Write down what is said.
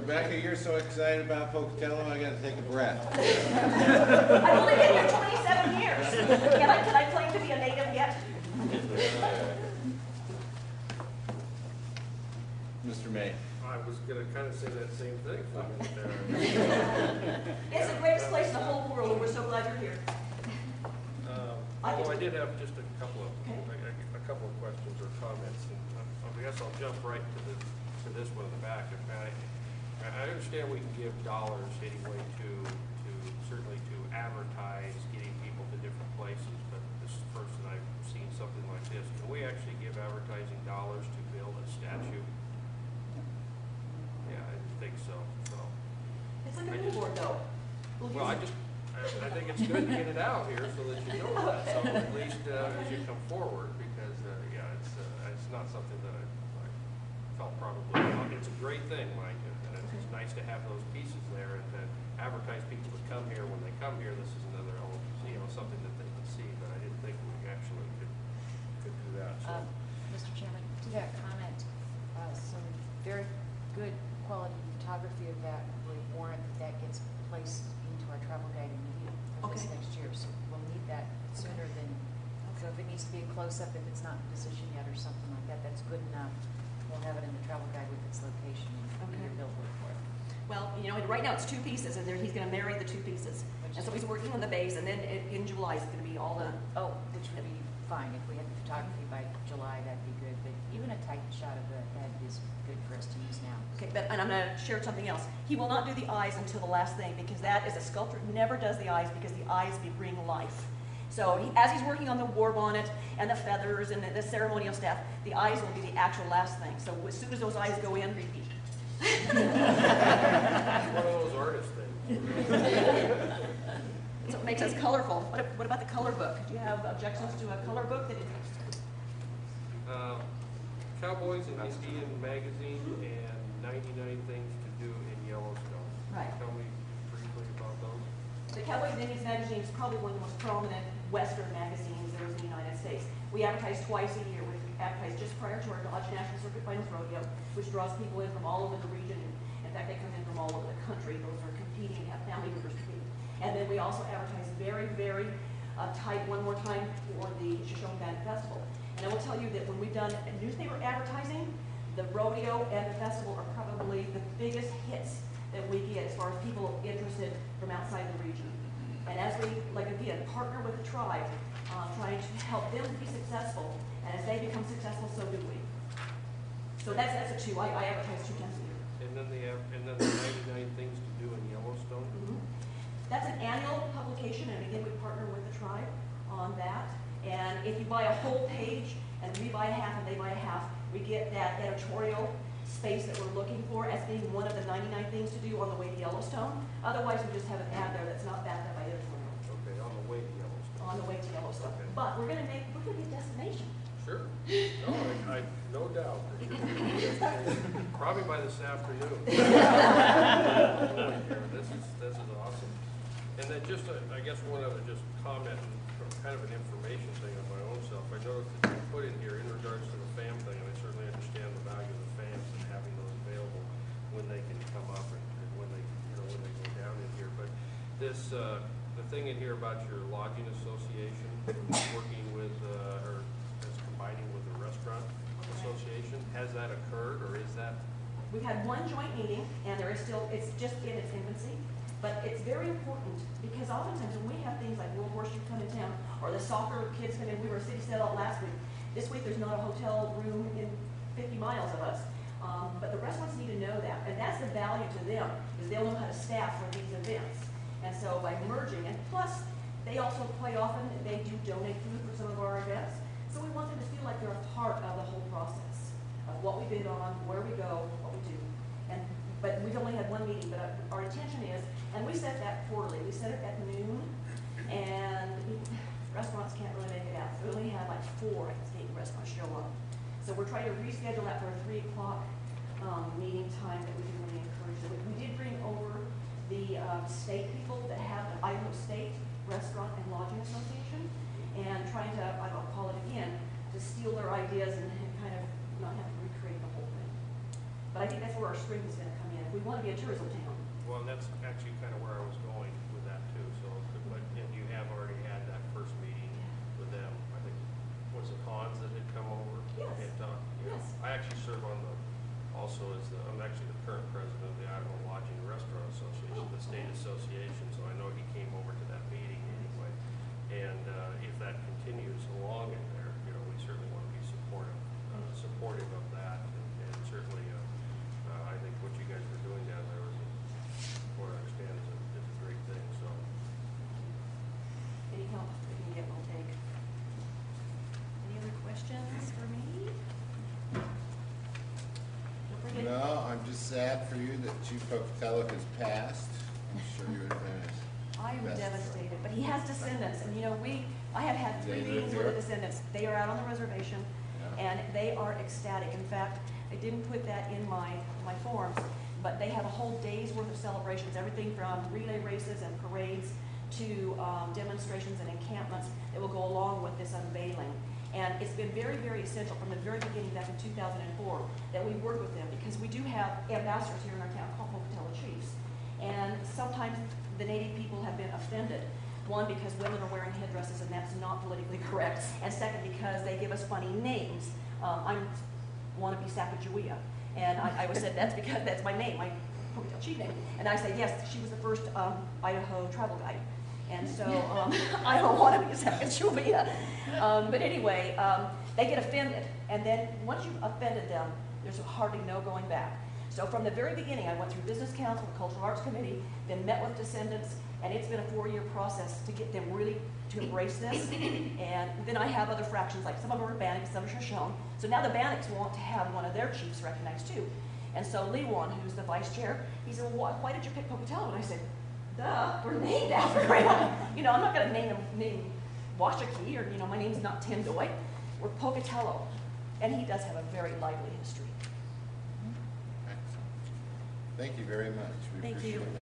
Rebecca, you're so excited about Pocatello, I got to take a breath. I've only been here 27 years. Can I claim to be a native yet? Mr. May. I was going to kind of say that same thing. It's the greatest place in the whole world, and we're so glad you're here. Although I did have just a couple of questions or comments, and I guess I'll jump right to this one in the back. I understand we can give dollars anyway to certainly to advertise getting people to different places, but this is the first that I've seen something like this. Can we actually give advertising dollars to build a statue? Yeah, I didn't think so. It's like a billboard, though. Well, I think it's good to get it out here so that you know that, so at least as you come forward, because yeah, it's not something that I felt probably. It's a great thing, Mike, and it's nice to have those pieces there and to advertise people to come here. When they come here, this is another, something that they can see. But I didn't think we actually could do that. So. Mr. Chairman, to that comment, some very good quality photography of that would warrant that gets placed into our travel guide immediately for this next year. So we'll need that sooner than. So if it needs to be a close-up, if it's not in position yet or something like that, that's good enough. We'll have it in the travel guide with its location and your billboard for it. Well, right now it's 2 pieces, and he's going to marry the 2 pieces. And so he's working on the base, and then in July it's going to be all done. Oh, which would be fine. If we had the photography by July, that'd be good. But even a tight shot of the head is good for us to use now. Okay, and I'm going to share something else. He will not do the eyes until the last thing, because that is a sculptor never does the eyes, because the eyes bring life. So as he's working on the war bonnet and the feathers and the ceremonial staff, the eyes will be the actual last thing. So as soon as those eyes go in, repeat. One of those artist things. So it makes us colorful. What about the color book? Do you have objections to a color book? Cowboys and Indian magazine and 99 Things to Do in Yellowstone. Right. Tell me briefly about those. The Cowboys and Indians magazine is probably one of the most prominent Western magazines there is in the United States. We advertise twice a year. We advertise just prior to our Dodge National Circuit Finals Rodeo, which draws people in from all over the region. In fact, they come in from all over the country. Those are competing, have family members competing. And then we also advertise very, very tight one more time for the Shoshone Band Festival. And I will tell you that when we've done newspaper advertising, the rodeo and the festival are probably the biggest hits that we get as far as people interested from outside the region. And as we, again, partner with the tribe, trying to help them be successful, and as they become successful, so do we. So that's a 2. I advertise 2 times a year. And then the 99 Things to Do in Yellowstone. Mm-hmm. That's an annual publication, and again, we partner with the tribe on that. And if you buy a whole page, and we buy a half and they buy a half, we get that editorial space that we're looking for as being one of the 99 things to do on the way to Yellowstone. Otherwise, we just have an ad there that's not backed up by editorial. Okay, on the way to Yellowstone. On the way to Yellowstone. Okay. But we're going to be a destination. Sure. No, I no doubt. Probably by this afternoon. This is awesome. And then just, I guess one other just comment, kind of an information thing on my own self. I noticed that you put in here in regards to the FAM thing, and I certainly understand the value of the FAMs and having those available when they can come up and when they when they go down in here. But this the thing in here about your lodging association working with or that's combining with the restaurant association, has that occurred or is that? We've had one joint meeting, and there is still, it's just in its infancy. But it's very important because oftentimes when we have things like World Horseshoe come in town or the soccer kids come in, we were a city sellout last week. This week there's not a hotel room in 50 miles of us. But the restaurants need to know that. And that's the value to them, is they'll know how to staff for these events. And so by merging, and plus they also quite often, they do donate food for some of our events. So we want them to feel like they're a part of the whole process of what we bid on, where we go, what we do. But we've only had one meeting, but our intention is, and we set that quarterly, we set it at noon, and restaurants can't really make it out. We only had like 4 restaurants show up. So we're trying to reschedule that for a 3 o'clock meeting time that we can really encourage. So we did bring over the state people that have the Idaho State Restaurant and Lodging Association, and trying to, I'll call it again, to steal their ideas and kind of not have to recreate the whole thing. But I think that's where our strength is going to come in if we want to be a tourism town. Well, and that's actually kind of where I was going with that too, so, but, and you have already had that first meeting with them, I think, was it Hans that had come over? Yes. And talked? Yeah. Yes. I actually serve on the, also as the, I'm actually the current president of the Idaho Lodging and Restaurant Association, the state association, so I know he came over to that meeting anyway. And, if that continues along in there, you know, we certainly want to be supportive of that, and certainly, I think what you guys were doing down there was, what I understand, is a great thing, so. Any help we can get, we'll take. Any other questions for me? Don't forget. No, I'm just sad for you that Chief Pocatello has passed. I'm sure you would have been I am Best. devastated, but he has descendants, and you know, I have had 3 They live meetings with the here? descendants. They are out on the reservation, Yeah. and they are ecstatic. In fact, I didn't put that in my forms, but they have a whole day's worth of celebrations, everything from relay races and parades to demonstrations and encampments that will go along with this unveiling. And it's been very, very essential from the very beginning back in 2004 that we work with them, because we do have ambassadors here in our town called Pocatello Chiefs. And sometimes the Native people have been offended. One, because women are wearing headdresses and that's not politically correct. And second, because they give us funny names. I'm wannabe Sacagawea. And I always said that's because that's my name, my Pocatello Chief name. And I said, yes, she was the first Idaho travel guide. And so I don't want to be Sacagawea. But anyway, they get offended. And then once you've offended them, there's hardly no going back. So from the very beginning, I went through Business Council, the Cultural Arts Committee, then met with descendants, and it's been a 4-year process to get them really to embrace this. And then I have other fractions, like some of them are Bannock, some are Shoshone. So now the Bannocks want to have one of their chiefs recognized too. And so Lewan, who's the vice chair, he said, well, why did you pick Pocatello? And I said, duh, we're named after him. You know, I'm not going to name Washakie, or, you know, my name's not Tim Doy. We're Pocatello. And he does have a very lively history. Excellent. Thank you very much. We Thank appreciate you. it.